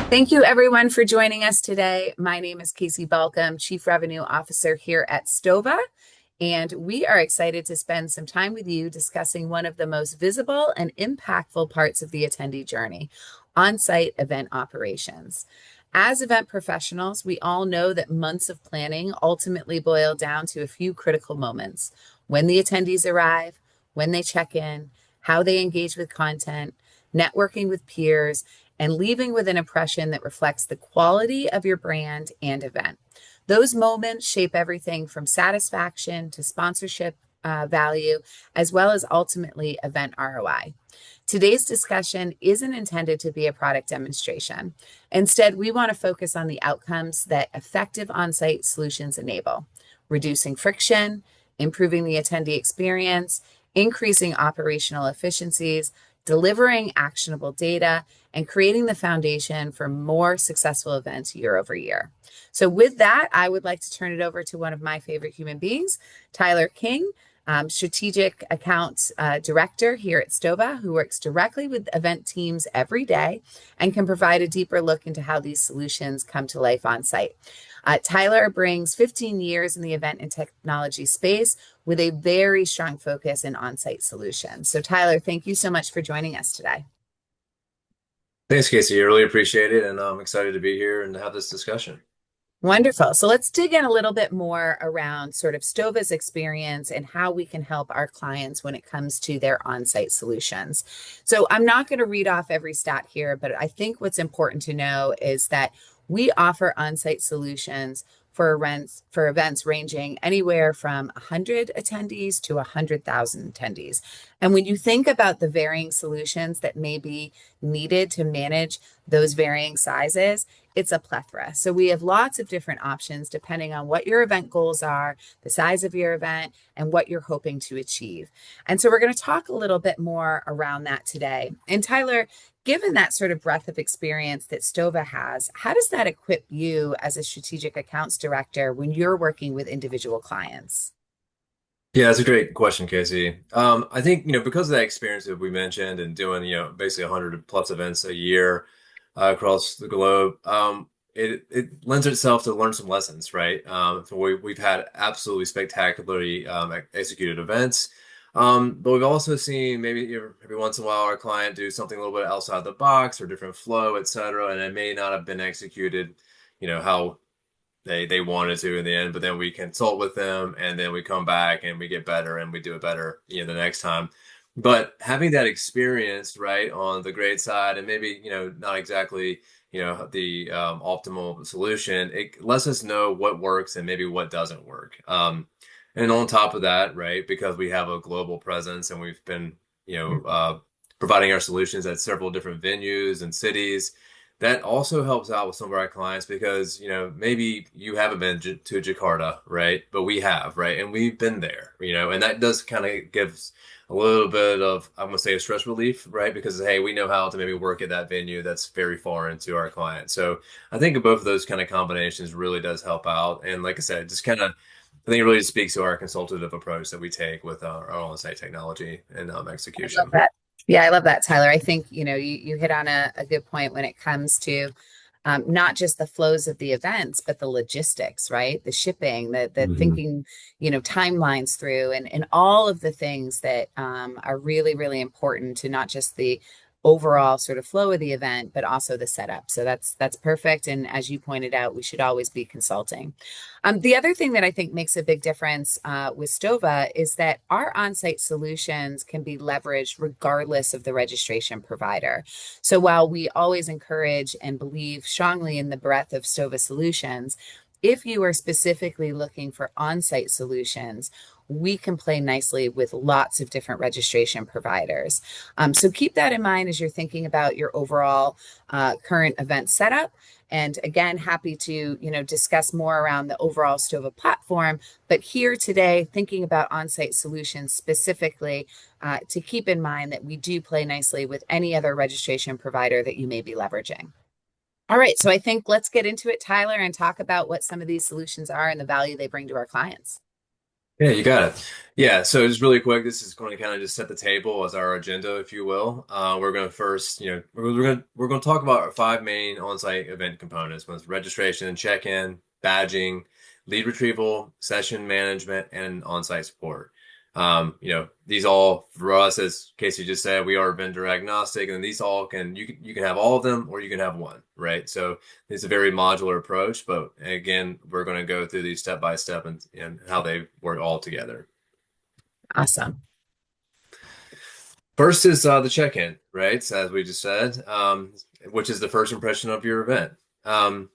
Thank you, everyone, for joining us today. My name is KC Bolcome, Chief Revenue Officer here at Stova, and we are excited to spend some time with you discussing one of the most visible and impactful parts of the attendee journey, on-site event operations. As event professionals, we all know that months of planning ultimately boil down to a few critical moments: when the attendees arrive, when they check in, how they engage with content, networking with peers, and leaving with an impression that reflects the quality of your brand and event. Those moments shape everything from satisfaction to sponsorship value, as well as ultimately event ROI. Today's discussion isn't intended to be a product demonstration. Instead, we want to focus on the outcomes that effective on-site solutions enable: reducing friction, improving the attendee experience, increasing operational efficiencies, delivering actionable data, and creating the foundation for more successful events year over year. So with that, I would like to turn it over to one of my favorite human beings, Tyler King, Strategic Account Director here at Stova, who works directly with event teams every day and can provide a deeper look into how these solutions come to life on site. Tyler brings 15 years in the event and technology space with a very strong focus in on-site solutions. So Tyler, thank you so much for joining us today. Thanks, Casey. I really appreciate it, and I'm excited to be here and have this discussion. Wonderful. So let's dig in a little bit more around sort of Stova's experience and how we can help our clients when it comes to their on-site solutions. So I'm not going to read off every stat here, but I think what's important to know is that we offer on-site solutions for events ranging anywhere from 100 attendees to 100,000 attendees. And when you think about the varying solutions that may be needed to manage those varying sizes, it's a plethora. So we have lots of different options depending on what your event goals are, the size of your event, and what you're hoping to achieve. And so we're going to talk a little bit more around that today. And Tyler, given that sort of breadth of experience that Stova has, how does that equip you as a strategic accounts director when you're working with individual clients? Yeah, that's a great question, Casey. I think, because of that experience that we mentioned and doing, basically 100 plus events a year across the globe, it lends itself to learn some lessons, right? So we've had absolutely spectacularly executed events, but we've also seen maybe every once in a while our client do something a little bit outside the box or different flow, et cetera, and it may not have been executed, how they wanted to in the end, but then we consult with them and then we come back and we get better and we do it better, the next time. But having that experience, right, on the grade side and maybe, not exactly, the optimal solution, it lets us know what works and maybe what doesn't work. And on top of that, right, because we have a global presence and we've been, providing our solutions at several different venues and cities, that also helps out with some of our clients because, maybe you haven't been to Jakarta, right? But we have, right? And we've been there, and that does kind of gives a little bit of, I'm going to say, a stress relief, right? Because, hey, we know how to maybe work at that venue that's very foreign to our client. So I think both of those kind of combinations really does help out. And like I said, just kind of, I think it really speaks to our consultative approach that we take with our on-site technology and I love execution. that. Yeah, I love that, Tyler. I think, you hit on a good point when it comes to not just the flows of the events, but the logistics, right? The shipping, the Mhm. thinking, timelines through and all of the things that are really, really important to not just the overall sort of flow of the event, but also the setup. So that's perfect. And as you pointed out, we should always be consulting. The other thing that I think makes a big difference with Stova is that our on-site solutions can be leveraged regardless of the registration provider. So while we always encourage and believe strongly in the breadth of Stova solutions, if you are specifically looking for on-site solutions, we can play nicely with lots of different registration providers. So keep that in mind as you're thinking about your overall current event setup. And again, happy to discuss more around the overall Stova platform. But here today, thinking about on-site solutions specifically, to keep in mind that we do play nicely with any other registration provider that you may be leveraging. All right, so I think let's get into it, Tyler, and talk about what some of these solutions are and the value they bring to our clients. Yeah, you got it. Yeah, so just really quick, this is going to kind of just set the table as our agenda, if you will. We're going to first, we're going to talk about our five main on-site event components: with registration and check-in, badging, lead retrieval, session management, and on-site support. These all for us, as Casey just said, we are vendor agnostic, and these all you can have all of them or you can have one, right? So it's a very modular approach, but again, we're going to go through these step by step and how they work all together. Awesome. First is the check-in, right? So as we just said, which is the first impression of your event. Um,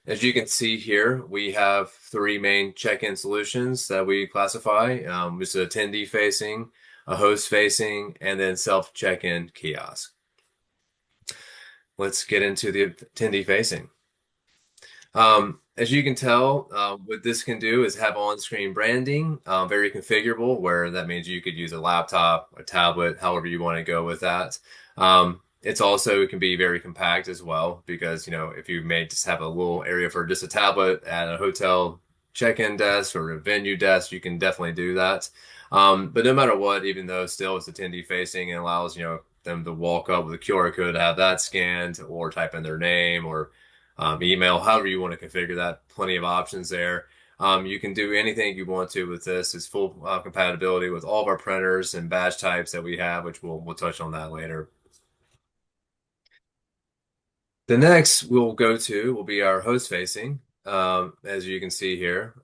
as you can see here, we have three main check-in solutions that we classify. It's attendee-facing, a host-facing, and then self-check-in kiosk. Let's get into the attendee-facing. As you can tell, what this can do is have on-screen branding, very configurable, where that means you could use a laptop, a tablet, however you want to go with that. It can be very compact as well, because, if you may just have a little area for just a tablet at a hotel check-in desk or a venue desk, you can definitely do that. But no matter what, even though still it's attendee facing and allows, them to walk up with a QR code to have that scanned or type in their name or email, however you want to configure that. Plenty of options there. You can do anything you want to with this. It's full compatibility with all of our printers and badge types that we have, which we'll touch on that later. The next we'll go to will be our host facing. As you can see here,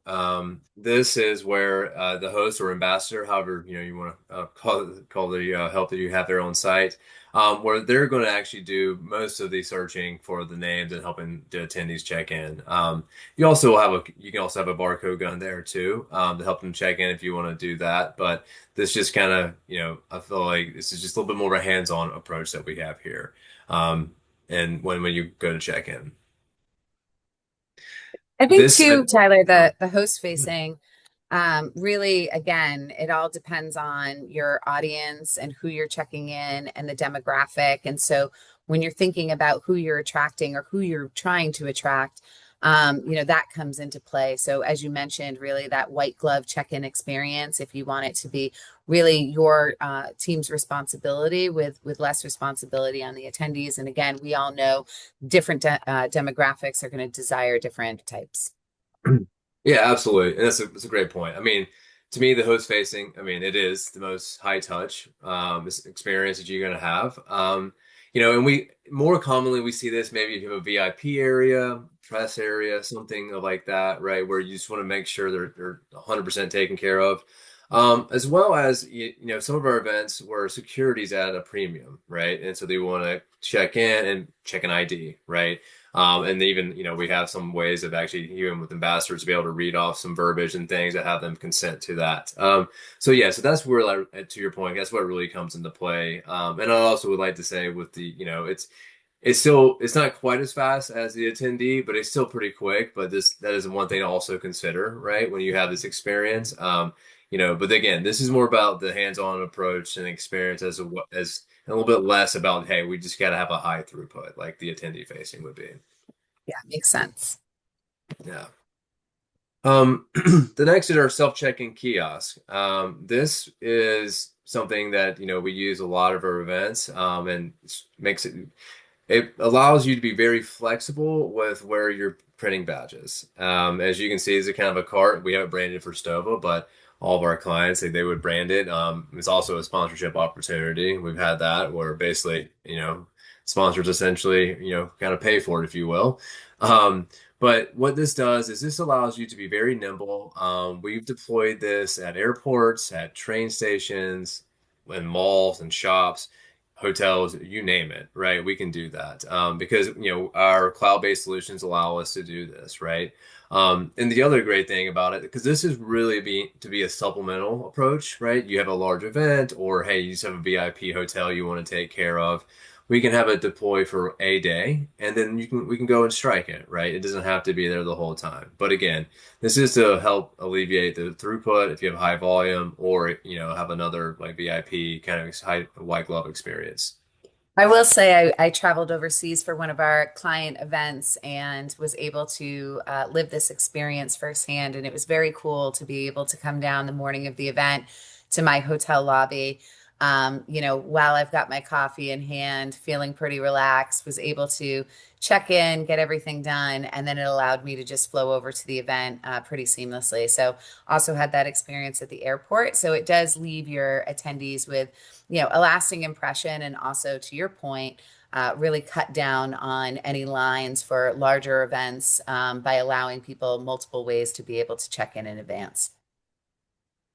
this is where the host or ambassador, however you want to call the help that you have there on site, where they're going to actually do most of the searching for the names and helping the attendees check in. You can also have a barcode gun there too, to help them check in if you want to do that. But this just kind of, I feel like this is just a little bit more of a hands-on approach that we have here. And when you go to check in. I think This, too, Tyler, oh, the host facing, really, again, it all depends on your audience and who you're checking in and the demographic. And so when you're thinking about who you're attracting or who you're trying to attract, that comes into play. So as you mentioned, really that white glove check-in experience, if you want it to be really your team's responsibility with less responsibility on the attendees. And again, we all know different demographics are going to desire different types. yeah, absolutely. And that's a great point. I mean, to me, the host facing, I mean, it is the most high touch experience that you're going to have. And we more commonly we see this maybe if you have a VIP area, press area, something like that, right? Where you just want to make sure they're 100% taken care of. As well as, some of our events where security's at a premium, right? And so they want to check in and check an ID, right? And even, we have some ways of actually, even with ambassadors, to be able to read off some verbiage and things that have them consent to that. So that's where, like, to your point, that's what really comes into play. And I also would like to say with it's not quite as fast as the attendee, but it's still pretty quick. But that is one thing to also consider, right? When you have this experience, but again, this is more about the hands-on approach and experience as a little bit less about, hey, we just got to have a high throughput like the attendee facing would be. Yeah, makes sense. Yeah. The next is our self-check-in kiosk. This is something that, we use a lot of our events, and it allows you to be very flexible with where you're printing badges. As you can see, it's a kind of a cart. We have it branded for Stova, but all of our clients, they would brand it. It's also a sponsorship opportunity. We've had that where basically, sponsors essentially, kind of pay for it, if you will. But what this does is this allows you to be very nimble. We've deployed this at airports, at train stations, in malls and shops, hotels, you name it, right? We can do that because our cloud-based solutions allow us to do this, right? And the other great thing about it, because this is really to be a supplemental approach, right? You have a large event, or hey, you just have a VIP hotel you want to take care of. We can have it deploy for a day, and then we can go and strike it, right? It doesn't have to be there the whole time. But again, this is to help alleviate the throughput if you have high volume or have another like VIP kind of high white glove experience. I will say I traveled overseas for one of our client events and was able to live this experience firsthand. And it was very cool to be able to come down the morning of the event to my hotel lobby. While I've got my coffee in hand, feeling pretty relaxed, was able to check in, get everything done, and then it allowed me to just flow over to the event pretty seamlessly. So also had that experience at the airport. So it does leave your attendees with a lasting impression. And also, to your point, really cut down on any lines for larger events by allowing people multiple ways to be able to check in advance.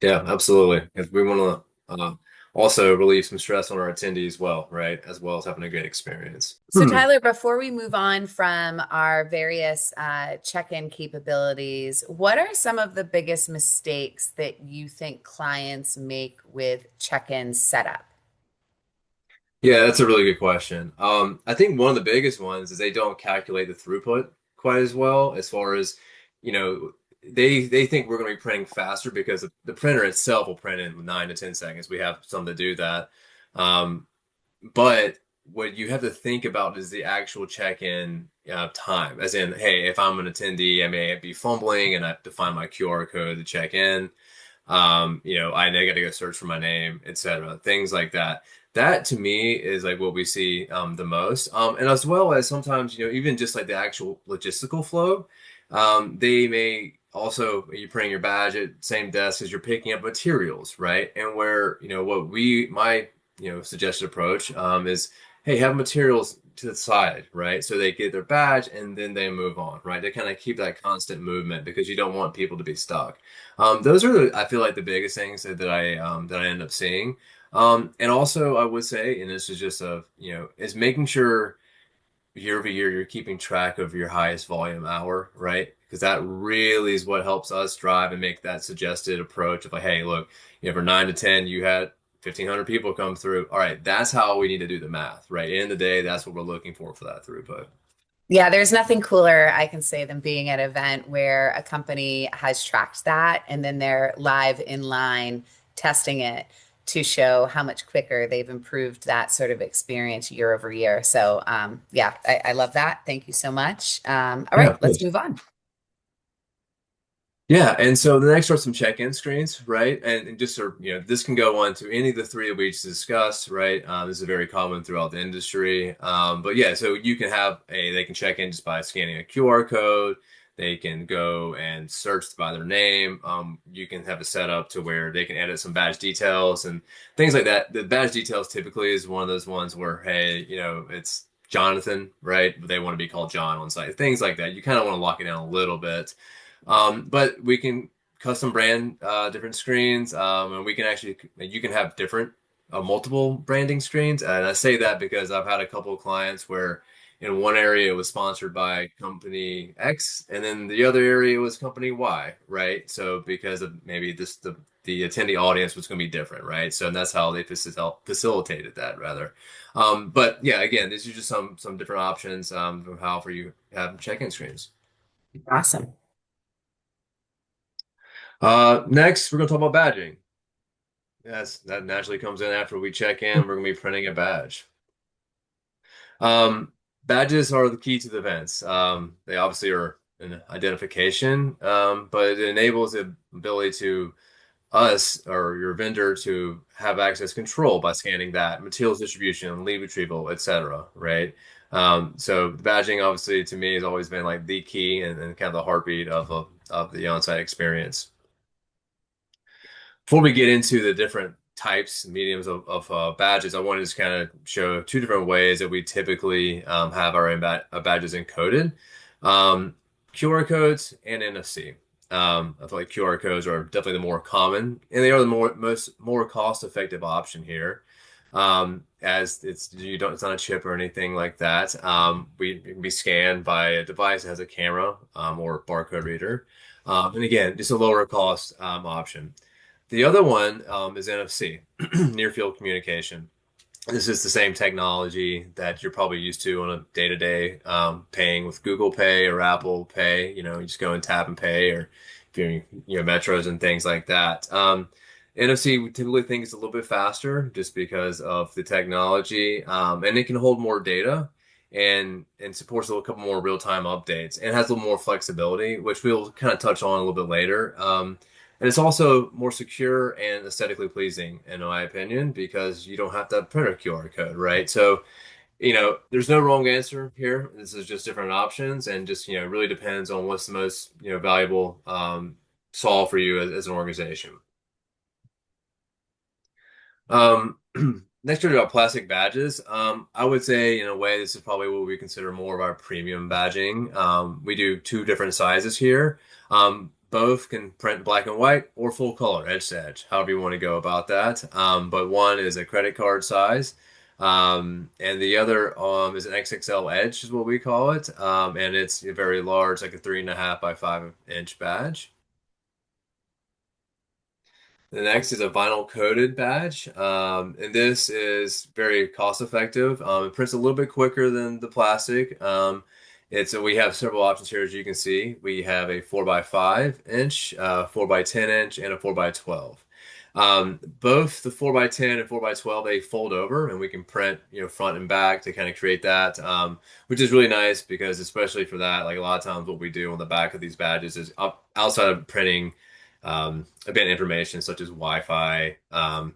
Yeah, absolutely. If we want to also relieve some stress on our attendees as well, right? As well as having a great experience. So, Tyler, before we move on from our various check-in capabilities, what are some of the biggest mistakes that you think clients make with check-in setup? Yeah, that's a really good question. I think one of the biggest ones is they don't calculate the throughput quite as well as far as, you know, they think we're going to be printing faster because the printer itself will print in 9 to 10 seconds. We have some to do that. Um, but what you have to think about is the actual check-in time, as in, hey, if I'm an attendee, I may be fumbling and I have to find my QR code to check in. I got to go search for my name, etc. Things like that. That to me is like what we see the most. And as well as sometimes, even just like the actual logistical flow, they may also you're printing your badge at the same desk as you're picking up materials, right? And where, my suggested approach is, hey, have materials to the side, right? So they get their badge and then they move on, right? They kind of keep that constant movement because you don't want people to be stuck. Those are I feel like the biggest things that I end up seeing. And also I would say, and this is just is making sure year over year you're keeping track of your highest volume hour, right? Because that really is what helps us drive and make that suggested approach of like, hey, look, for 9 to 10, you had 1,500 people come through. All right, that's how we need to do the math, right? In the day, that's what we're looking for that throughput. Yeah, there's nothing cooler, I can say, than being at an event where a company has tracked that and then they're live in line testing it to show how much quicker they've improved that sort of experience year over year. So, yeah, I love that. Thank you so much. All Yeah, right, of let's course. move on. Yeah, and so the next are some check-in screens, right? And just sort of, this can go on to any of the three that we just discussed, right? This is very common throughout the industry. But yeah, so you can they can check in just by scanning a QR code. They can go and search by their name. You can have it set up to where they can edit some badge details and things like that. The badge details typically is one of those ones where, hey, it's Jonathan, right? But they want to be called John on site. Things like that. You kind of want to lock it down a little bit. But we can custom brand different screens, and we can actually you can have different multiple branding screens. And I say that because I've had a couple of clients where in one area it was sponsored by company X, and then the other area was company Y, right? So because of maybe the attendee audience was going to be different, right? So that's how they facilitated that rather. But yeah, again, these are just some different options for how for you have check-in screens. Awesome. Next, we're going to talk about badging. Yes, that naturally comes in after we check in. We're going to be printing a badge. Badges are the key to the events. They obviously are an identification, but it enables the ability to us or your vendor to have access control by scanning that materials distribution, lead retrieval, etc. Right? So the badging, obviously, to me, has always been like the key and kind of the heartbeat of the on-site experience. Before we get into the different types, mediums of badges, I wanted to just kind of show two different ways that we typically have our badges encoded. Um, QR codes and NFC. I feel like QR codes are definitely the more common, and they are the more cost-effective option here. As it's not a chip or anything like that. It can be scanned by a device that has a camera or barcode reader, and again, just a lower cost option. The other one is NFC, near field communication. This is the same technology that you're probably used to on a day-to-day paying with Google Pay or Apple Pay. You just go and tap and pay, or if you're metros and things like that. NFC, we typically think it's a little bit faster just because of the technology, and it can hold more data and supports a couple more real-time updates and has a little more flexibility, which we'll kind of touch on a little bit later. And it's also more secure and aesthetically pleasing, in my opinion, because you don't have to print a QR code, right? So, there's no wrong answer here. This is just different options, and just, really depends on what's the most, valuable solve for you as an organization. Um, Next, we're about plastic badges. I would say, in a way, this is probably what we consider more of our premium badging. We do two different sizes here. Both can print black and white or full color, edge to edge, however you want to go about that. But one is a credit card size, and the other is an XXL Edge, is what we call it. And it's very large, like a 3.5 by 5 inch badge. The next is a vinyl coated badge, and this is very cost effective. It prints a little bit quicker than the plastic. We have several options here, as you can see. We have a 4 by 5 inch, 4 by 10 inch, and a 4 by 12. Both the 4 by 10 and 4 by 12, they fold over, and we can print, front and back to kind of create that, which is really nice because, especially for that, like a lot of times what we do on the back of these badges is outside of printing event information such as Wi-Fi,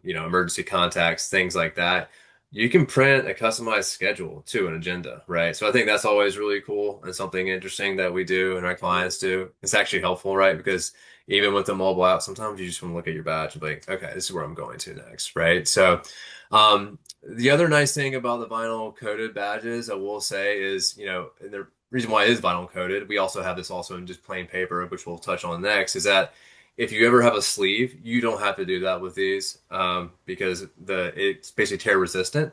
emergency contacts, things like that. You can print a customized schedule too, an agenda, right? So I think that's always really cool and something interesting that we do and our clients do. It's actually helpful, right? Because even with the mobile app, sometimes you just want to look at your badge and be like, okay, this is where I'm going to next, right? So, the other nice thing about the vinyl coated badges, I will say, is, and the reason why it is vinyl coated, we also have this also in just plain paper, which we'll touch on next, is that if you ever have a sleeve, you don't have to do that with these, because it's basically tear resistant.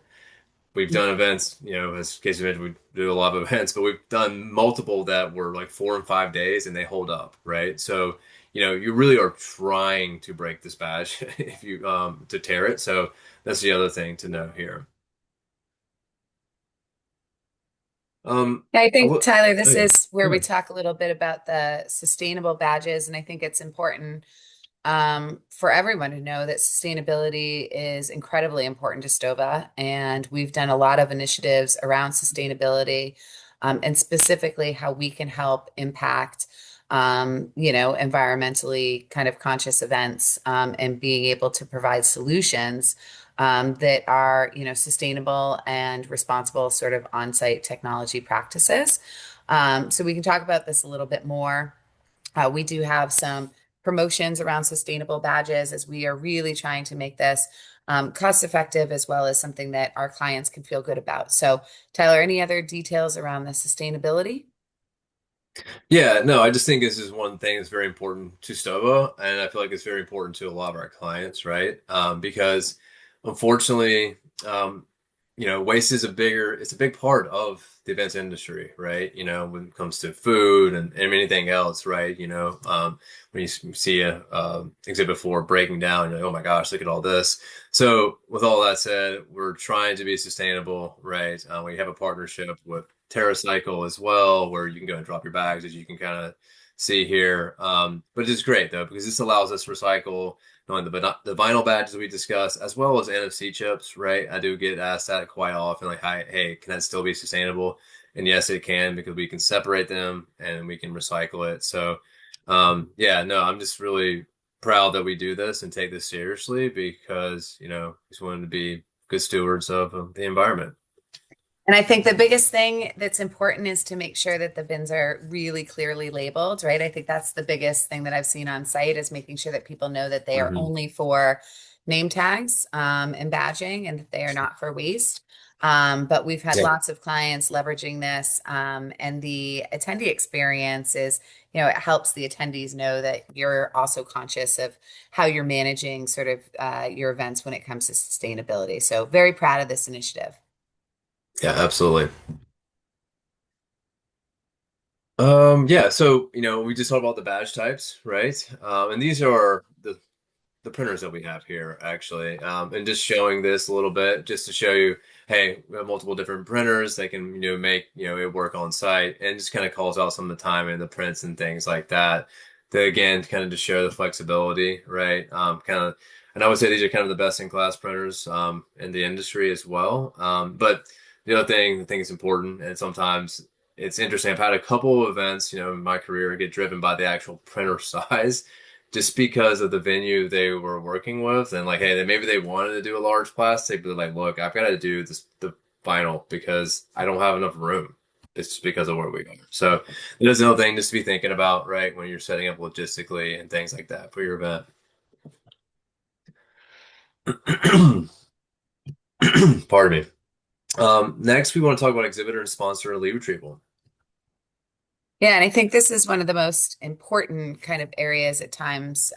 We've done events, as Casey mentioned, we do a lot of events, but we've done multiple that were like 4 and 5 days and they hold up, right? So, you really are trying to break this badge if you to tear it. So that's the other thing to know here. I I think, will, Tyler, oh this yeah, is where go we ahead. talk a little bit about the sustainable badges, and I think it's important for everyone to know that sustainability is incredibly important to Stova, and we've done a lot of initiatives around sustainability, and specifically how we can help impact, environmentally kind of conscious events, and being able to provide solutions that are, sustainable and responsible sort of on-site technology practices. So we can talk about this a little bit more. We do have some promotions around sustainable badges as we are really trying to make this cost effective as well as something that our clients can feel good about. So, Tyler, any other details around the sustainability? Yeah, no, I just think this is one thing that's very important to Stova, and I feel like it's very important to a lot of our clients, right? Because unfortunately, um, waste is it's a big part of the events industry, right? When it comes to food and anything else, right? When you see a exhibit floor breaking down, you're like, oh my gosh, look at all this. So with all that said, we're trying to be sustainable, right? We have a partnership with TerraCycle as well, where you can go and drop your bags, as you can kind of see here. But it's great though, because this allows us to recycle on the vinyl badges we discussed, as well as NFC chips, right? I do get asked that quite often, like, "Hi, hey, can that still be sustainable?" And yes, it can, because we can separate them and we can recycle it. So, yeah, no, I'm just really proud that we do this and take this seriously because, just wanted to be good stewards of the environment. And I think the biggest thing that's important is to make sure that the bins are really clearly labeled, right? I think that's the biggest thing that I've seen on site is making sure that people know that they are Hmm. only for name tags and badging and that they are not for waste. But we've had Yeah. lots of clients leveraging this, and the attendee experience is, it helps the attendees know that you're also conscious of how you're managing sort of your events when it comes to sustainability. So very proud of this initiative. Yeah, absolutely. Yeah, so we just talked about the badge types, right? And these are the printers that we have here actually, and just showing this a little bit just to show you, hey, we have multiple different printers. They can make it work on site, and just kind of calls out some of the time and the prints and things like that. To again kind of just show the flexibility, right? Kind of And I would say these are kind of the best in class printers in the industry as well. But the other thing I think is important, and sometimes it's interesting. I've had a couple of events, in my career get driven by the actual printer size, just because of the venue they were working with, and like, hey, maybe they wanted to do a large plastic, but they're like, look, I've got to do the vinyl because I don't have enough room. It's just because of where we are. So there's another thing just to be thinking about, right, when you're setting up logistically and things like that for your event. Pardon me. Next, we want to talk about exhibitor and sponsor lead retrieval. Yeah, and I think this is one of the most important kind of areas at times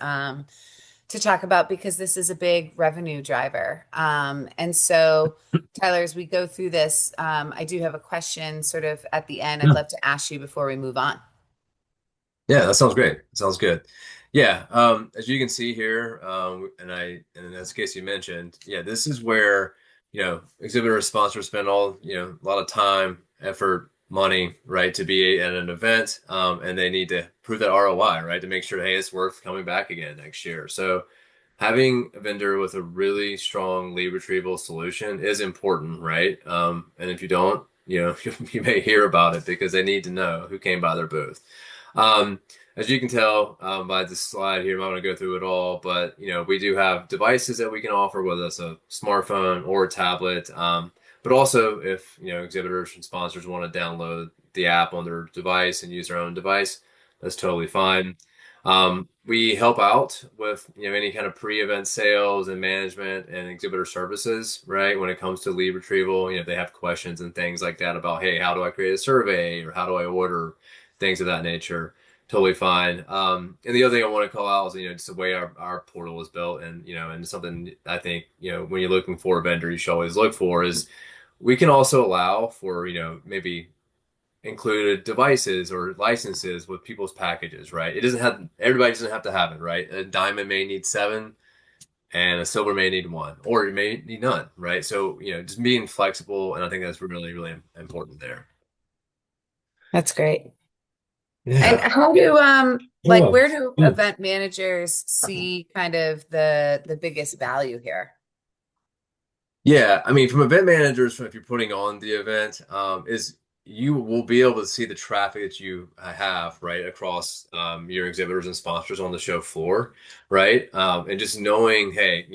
to talk about because this is a big revenue driver. And so, Tyler, as we go through this, I do have a question sort of at the end I'd Yeah. love to ask you before we move on. Yeah, that sounds great. Sounds good. Yeah, as you can see here, and as Casey mentioned, yeah, this is where, exhibitor sponsors spend a lot of time, effort, money, right, to be at an event, and they need to prove that ROI, right, to make sure, hey, it's worth coming back again next year. So having a vendor with a really strong lead retrieval solution is important, right? And if you don't, you may hear about it because they need to know who came by their booth. Um, as you can tell by the slide here, I'm not going to go through it all, but we do have devices that we can offer, whether it's a smartphone or a tablet. But also, if exhibitors and sponsors want to download the app on their device and use their own device, that's totally fine. We help out with any kind of pre-event sales and management and exhibitor services, right? When it comes to lead retrieval, if they have questions and things like that about, hey, how do I create a survey or how do I order things of that nature? Totally fine. And the other thing I want to call out is just the way our portal is built, and something I think when you're looking for a vendor, you should always look for is we can also allow for maybe included devices or licenses with people's packages, right? It doesn't have everybody doesn't have to have it, right? A diamond may need seven and a silver may need one, or it may need none, right? So, just being flexible, and I think that's really, really important there. That's great. And Yeah. how do like Oh, where do yeah. event managers see kind of the biggest value here? Yeah, I mean, from event managers, if you're putting on the event, is you will be able to see the traffic that you have right across your exhibitors and sponsors on the show floor, right? And just knowing, hey,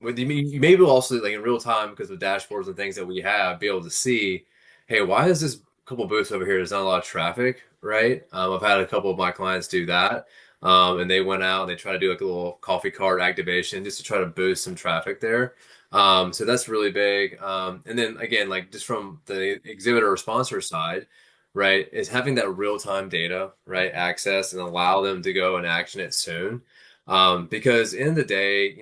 with you maybe also like in real time because of dashboards and things that we have, be able to see, hey, why is this couple booths over here? There's not a lot of traffic, right? I've had a couple of my clients do that, and they went out and they try to do like a little coffee cart activation just to try to boost some traffic there. So that's really big. And then again, like just from the exhibitor or sponsor side, right, is having that real time data, right, access and allow them to go and action it soon. Because in the day,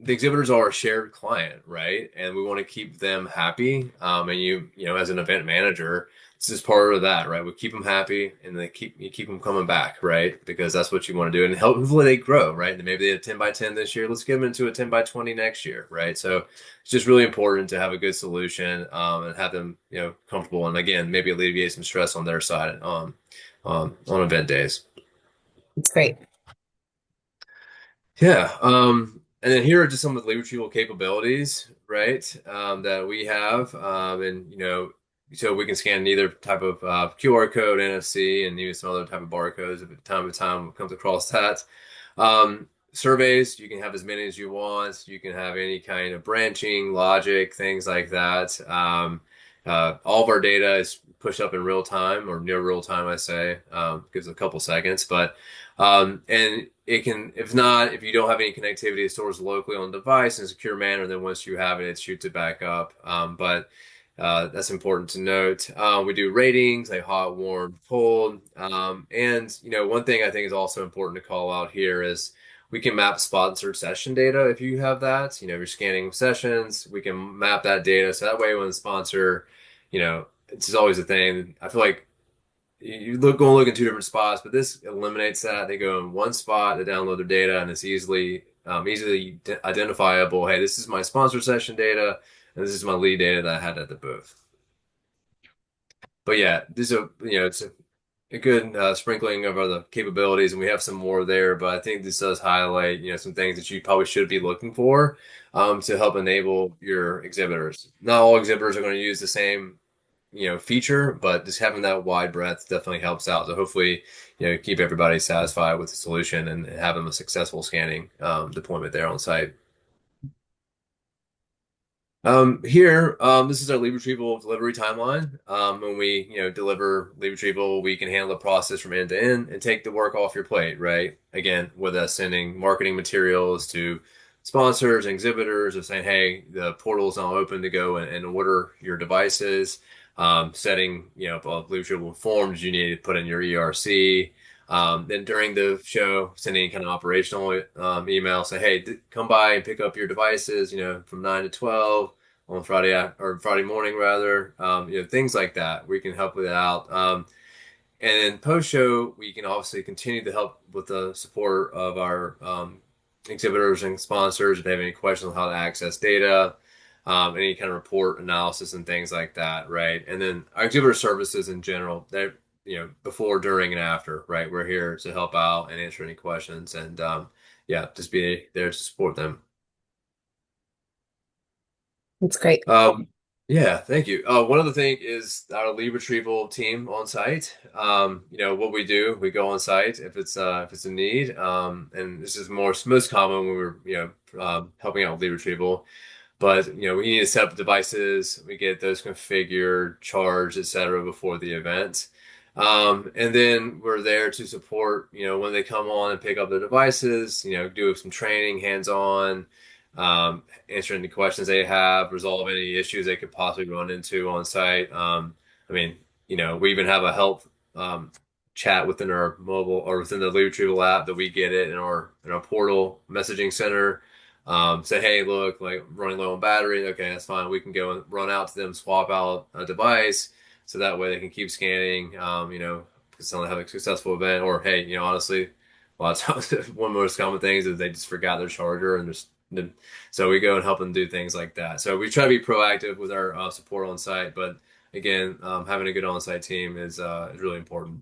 the exhibitors are a shared client, right? And we want to keep them happy. And as an event manager, this is part of that, right? We keep them happy, and you keep them coming back, right? Because that's what you want to do, and hopefully they grow, right? And maybe they had 10 by 10 this year. Let's get them into a 10 by 20 next year, right? So it's just really important to have a good solution and have them, comfortable, and again, maybe alleviate some stress on their side on event days. It's great. Yeah. And then here are just some of the retrieval capabilities, right, that we have. And, so we can scan either type of QR code, NFC, and use some other type of barcodes if time to time comes across that. Surveys, you can have as many as you want. You can have any kind of branching, logic, things like that. All of our data is pushed up in real time or near real time, I say. Gives a couple seconds, but and it can, if not, if you don't have any connectivity, it stores locally on the device in a secure manner. Then once you have it, it shoots it back up. But that's important to note. We do ratings like hot, warm, cold. And, one thing I think is also important to call out here is we can map sponsored session data if you have that. If you're scanning sessions, we can map that data. So that way when the sponsor, it's always a thing. I feel like you go and look in two different spots, but this eliminates that. They go in one spot to download their data, and it's easily identifiable. Hey, this is my sponsor session data, and this is my lead data that I had at the booth. But yeah, this is a a good sprinkling of other capabilities, and we have some more there. But I think this does highlight, some things that you probably should be looking for to help enable your exhibitors. Not all exhibitors are going to use the same, feature, but just having that wide breadth definitely helps out. So hopefully, keep everybody satisfied with the solution and have them a successful scanning deployment there on site. Here, this is our lead retrieval delivery timeline. When we, deliver lead retrieval, we can handle the process from end to end and take the work off your plate, right? Again, with us sending marketing materials to sponsors and exhibitors of saying, hey, the portal is now open to go and order your devices, setting, lead retrieval forms you need to put in your ERC. Then during the show, sending kind of operational email, say, hey, come by and pick up your devices, from 9 to 12 on or Friday morning rather, things like that. We can help with that out. And then post show, we can obviously continue to help with the support of our exhibitors and sponsors if they have any questions on how to access data, any kind of report analysis and things like that, right? And then our exhibitor services in general, they're, before, during, and after, right? We're here to help out and answer any questions and, yeah, just be there to support them. That's great. Um, yeah, thank you. One other thing is our lead retrieval team on site. What we do, we go on site if it's a need. And this is most common when we're helping out with lead retrieval. But we need to set up devices, we get those configured, charged, etc. before the event. And then we're there to support, when they come on and pick up their devices, do some training, hands-on, answer any questions they have, resolve any issues they could possibly run into on site. I mean, we even have a help chat within our mobile or within the lead retrieval app that we get it in our portal messaging center. Say, hey, look, like running low on battery. Okay, that's fine. We can go and run out to them, swap out a device, so that way they can keep scanning. Because someone have a successful event, or hey, honestly, a lot of times one of the most common things is they just forgot their charger and just so we go and help them do things like that. So we try to be proactive with our support on site, but again, having a good on site team is really important.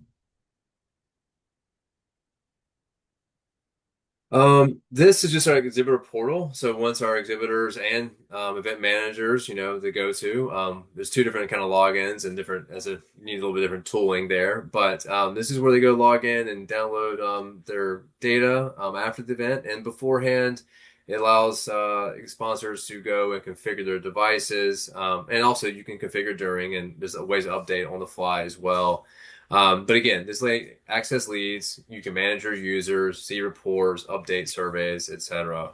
This is just our exhibitor portal. So once our exhibitors and event managers, they go to, there's two different kind of logins and different as a you need a little bit different tooling there. But this is where they go log in and download their data after the event and beforehand. It allows sponsors to go and configure their devices, and also you can configure during, and there's ways to update on the fly as well. But again, this like access leads, you can manage your users, see reports, update surveys, etc.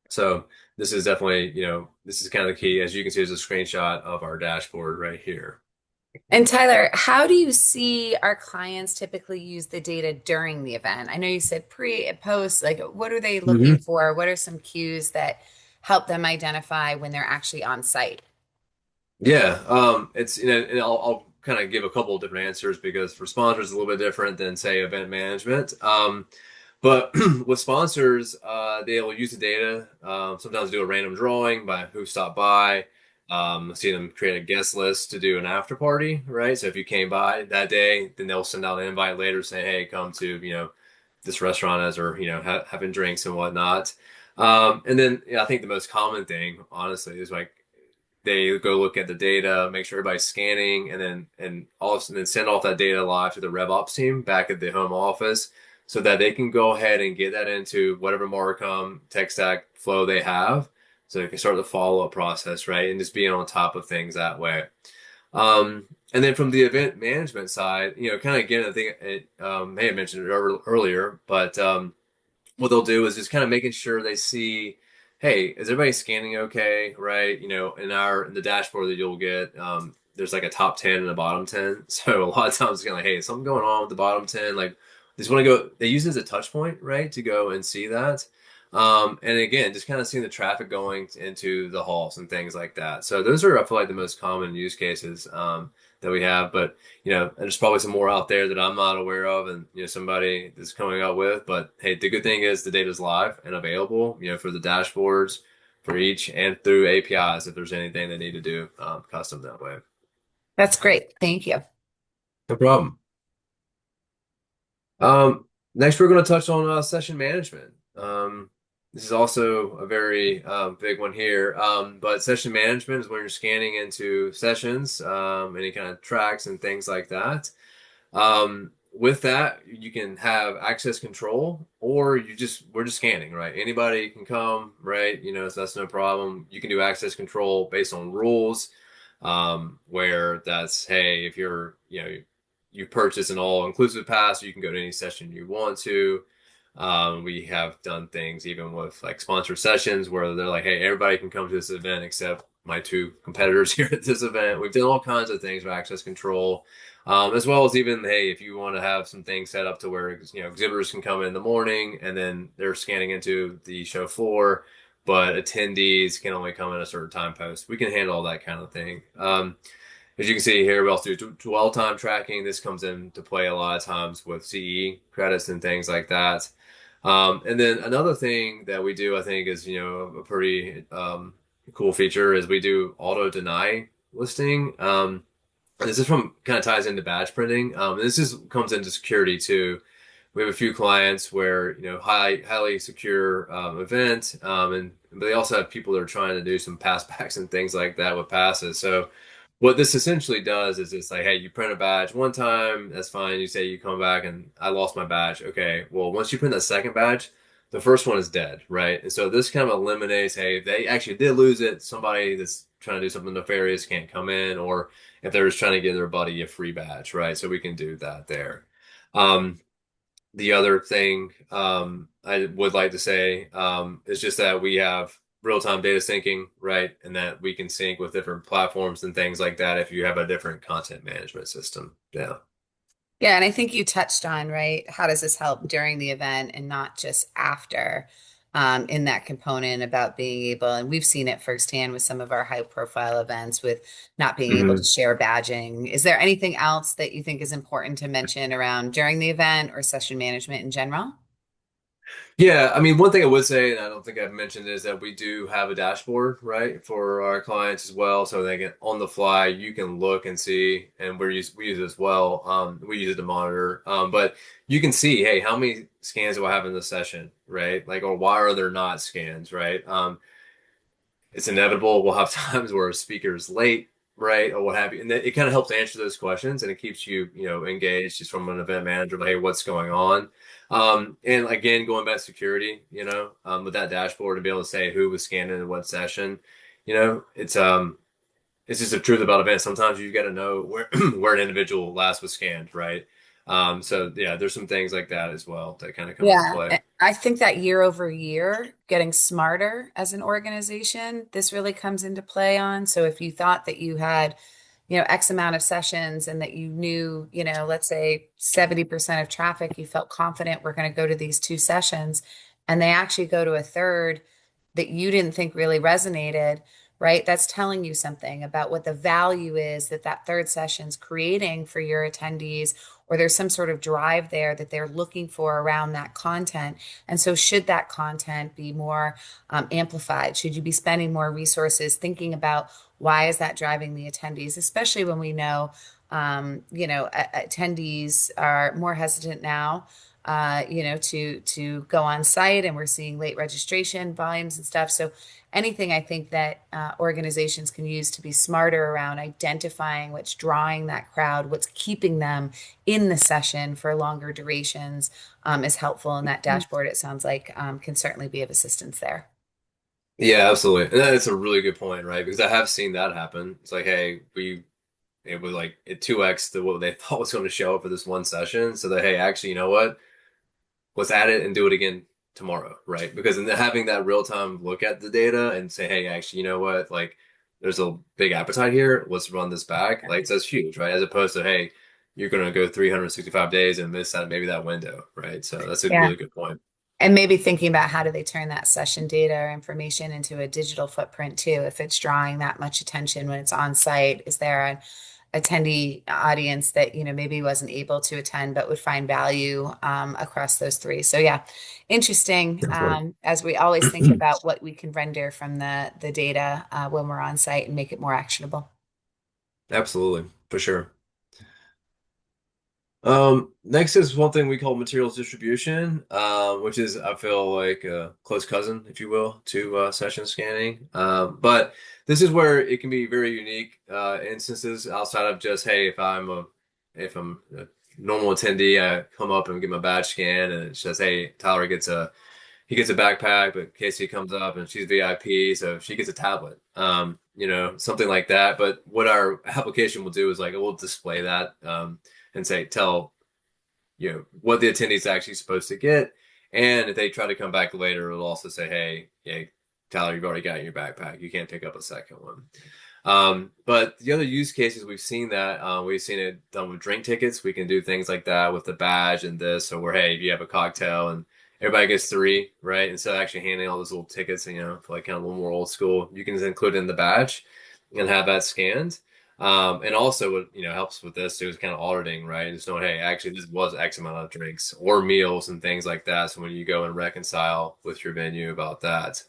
So this is definitely, this is kind of the key. As you can see, there's a screenshot of our dashboard right here. And Tyler, how do you see our clients typically use the data during the event? I know you said pre and post, like what are they looking for? What are some cues that help them identify when they're actually on site? Yeah, it's and I'll kind of give a couple of different answers because for sponsors, it's a little bit different than say event management. But with sponsors, they will use the data. Sometimes do a random drawing by who stopped by. See them create a guest list to do an after party, right? So if you came by that day, then they'll send out an invite later saying, "Hey, come to this restaurant as or having drinks and whatnot." And then I think the most common thing, honestly, is like they go look at the data, make sure everybody's scanning, and then send off that data live to the RevOps team back at the home office, so that they can go ahead and get that into whatever Marcom tech stack flow they have, so they can start the follow up process, right, and just being on top of things that way. And then from the event management side, kind of again, I think it may have mentioned it earlier, but what they'll do is just kind of making sure they see, hey, is everybody scanning okay, right? In the dashboard that you'll get, there's like a top 10 and a bottom 10. So a lot of times it's kind of like, hey, is something going on with the bottom 10? Like, they just want to go, they use it as a touch point, right, to go and see that. And again, just kind of seeing the traffic going into the halls and things like that. So those are, I feel like, the most common use cases that we have. But and there's probably some more out there that I'm not aware of, and somebody is coming up with. But hey, the good thing is the data's live and available, for the dashboards for each and through APIs if there's anything they need to do custom that way. That's great. Thank you. No problem. Next, we're going to touch on session management. This is also a very big one here. But session management is when you're scanning into sessions, any kind of tracks and things like that. With that, you can have access control, or we're just scanning, right? Anybody can come, right? So that's no problem. You can do access control based on rules, where that's, hey, if you purchase an all-inclusive pass, you can go to any session you want to. We have done things even with like sponsored sessions where they're like, hey, everybody can come to this event except my two competitors here at this event. We've done all kinds of things with access control, as well as even, hey, if you want to have some things set up to where exhibitors can come in the morning and then they're scanning into the show floor, but attendees can only come in a certain time post. We can handle all that kind of thing. As you can see here, we also do dwell time tracking. This comes into play a lot of times with CE credits and things like that. And then another thing that we do, I think, is a pretty cool feature is we do auto deny listing. This is from kind of ties into badge printing. This is comes into security too. We have a few clients where highly secure event, and but they also have people that are trying to do some passbacks and things like that with passes. So what this essentially does is it's like, hey, you print a badge one time, that's fine. You say you come back and I lost my badge. Okay, well, once you print that second badge, the first one is dead, right? And so this kind of eliminates, hey, if they actually did lose it, somebody that's trying to do something nefarious can't come in, or if they're just trying to give their buddy a free badge, right? So we can do that there. Um, the other thing I would like to say is just that we have real-time data syncing, right? And that we can sync with different platforms and things like that if you have a different content management system. Yeah. Yeah, and I think you touched on, right? How does this help during the event and not just after, in that component about being able, and we've seen it firsthand with some of our high profile events with not being able to Mhm. share badging. Is there anything else that you think is important to mention around during the event or session management in general? Yeah, I mean, one thing I would say, and I don't think I've mentioned, is that we do have a dashboard, right, for our clients as well, so they can on the fly you can look and see, and we use it as well. We use it to monitor, but you can see, hey, how many scans do I have in this session, right? Like, or why are there not scans, right? It's inevitable. We'll have times where a speaker is late, right, or what have you, and it kind of helps answer those questions, and it keeps you, engaged just from an event manager. Like, hey, what's going on? And again, going back to security, with that dashboard to be able to say who was scanned in what session, you know, it's um, it's just the truth about events. Sometimes you got to know where where an individual last was scanned, right? So yeah, there's some things like that as well that kind of come into Yeah, play. I think that year over year, getting smarter as an organization, this really comes into play on. So if you thought that you had, X amount of sessions and that you knew, let's say 70% of traffic, you felt confident we're going to go to these two sessions, and they actually go to a third that you didn't think really resonated, right? That's telling you something about what the value is that that third session's creating for your attendees, or there's some sort of drive there that they're looking for around that content. And so, should that content be more amplified? Should you be spending more resources thinking about why is that driving the attendees, especially when we know, attendees are more hesitant now, to go on site, and we're seeing late registration volumes and stuff. So anything I think that organizations can use to be smarter around identifying what's drawing that crowd, what's keeping them in the session for longer durations, is helpful. And that dashboard, it sounds like, can certainly be of assistance there. Yeah, absolutely. And that's a really good point, right? Because I have seen that happen. It's like, hey, it was like it 2x to what they thought was going to show up for this one session. So that, hey, actually, you know what? Let's add it and do it again tomorrow, right? Because in having that real time look at the data and say, hey, actually, you know what? Like, there's a big appetite here. Let's run this back. Like, that's huge, right? As opposed to, hey, you're going to go 365 days and miss that maybe that window, right? So that's a Yeah. really good point. And maybe thinking about how do they turn that session data or information into a digital footprint too, if it's drawing that much attention when it's on site. Is there an attendee audience that, maybe wasn't able to attend but would find value across those three? So yeah, interesting, Definitely. as we always think about what we can render from the data when we're on site and make it more actionable. Absolutely, for sure. Next is one thing we call materials distribution, which is, I feel like, a close cousin, if you will, to session scanning. But this is where it can be very unique instances outside of just, hey, if I'm a normal attendee, I come up and get my badge scan, and it says, hey, Tyler gets a backpack, but Casey comes up and she's VIP, so she gets a tablet. Something like that. But what our application will do is like it will display that and say tell what the attendee's actually supposed to get. And if they try to come back later, it'll also say, hey, yeah, Tyler, you've already got it in your backpack. You can't pick up a second one. But the other use cases we've seen it done with drink tickets. We can do things like that with the badge and this. So where, hey, if you have a cocktail and everybody gets three, right? Instead of actually handing all those little tickets, for like kind of a little more old school, you can just include it in the badge and have that scanned. And also what, helps with this too is kind of auditing, right? Just knowing, hey, actually this was X amount of drinks or meals and things like that. So when you go and reconcile with your venue about that.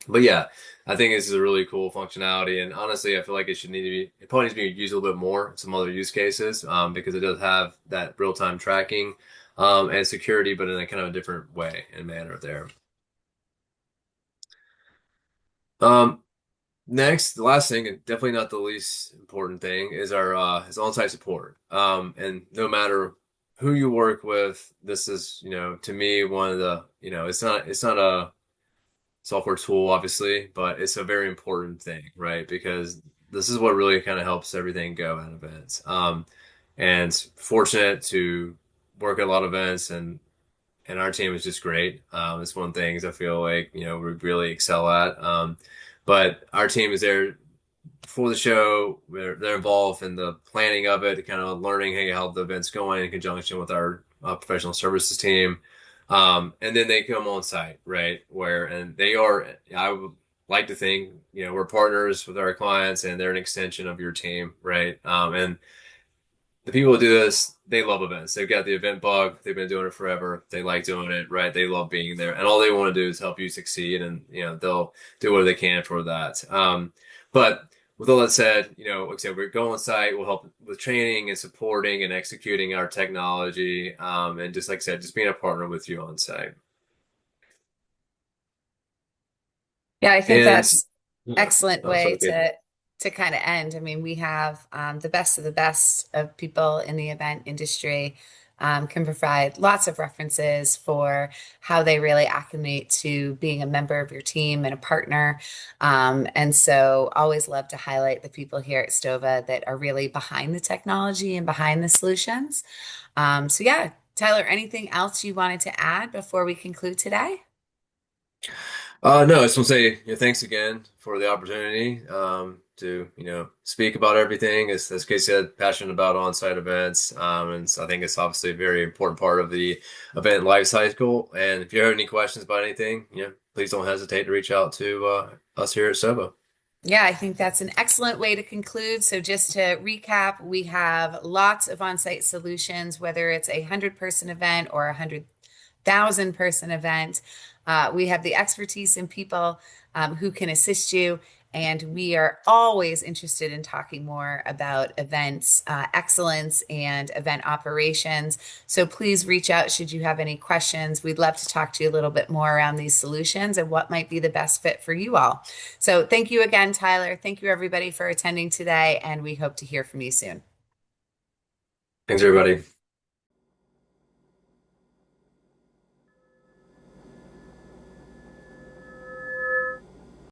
But yeah, I think this is a really cool functionality, and honestly, I feel like it probably needs to be used a little bit more in some other use cases, because it does have that real-time tracking, and security, but in a kind of a different way and manner there. Um, Next, the last thing, and definitely not the least important thing, is our is on-site support. And no matter who you work with, this is, to me, one of the, it's not a software tool, obviously, but it's a very important thing, right? Because this is what really kind of helps everything go at events. And fortunate to work at a lot of events, and our team is just great. It's one of the things I feel like we really excel at. But our team is there before the show. They're involved in the planning of it, kind of learning, hey, how the event's going in conjunction with our professional services team. And then they come on site, right? And they are, I would like to think, we're partners with our clients and they're an extension of your team, right? And the people who do this, they love events. They've got the event bug. They've been doing it forever. They like doing it, right? They love being there, and all they want to do is help you succeed. And they'll do what they can for that. But with all that said, like I said, we're going on site. We'll help with training and supporting and executing our technology. And just like I said, just being a partner with you on site. Yeah, I think And that's yeah, excellent oh, way sorry, Katie. to kind of end. I mean, we have the best of the best of people in the event industry, can provide lots of references for how they really acclimate to being a member of your team and a partner. And so always love to highlight the people here at Stova that are really behind the technology and behind the solutions. So yeah, Tyler, anything else you wanted to add before we conclude today? No, I just want to say, thanks again for the opportunity to, speak about everything. As Casey said, passionate about on-site events, and so I think it's obviously a very important part of the event life cycle. And if you have any questions about anything, please don't hesitate to reach out to us here at Sova. Yeah, I think that's an excellent way to conclude. So, just to recap, we have lots of on-site solutions, whether it's a 100-person event or a 100,000-person event. We have the expertise in people who can assist you. And we are always interested in talking more about events, excellence, and event operations. So please reach out should you have any questions. We'd love to talk to you a little bit more around these solutions and what might be the best fit for you all. So thank you again, Tyler. Thank you, everybody, for attending today. And we hope to hear from you soon. Thanks, everybody.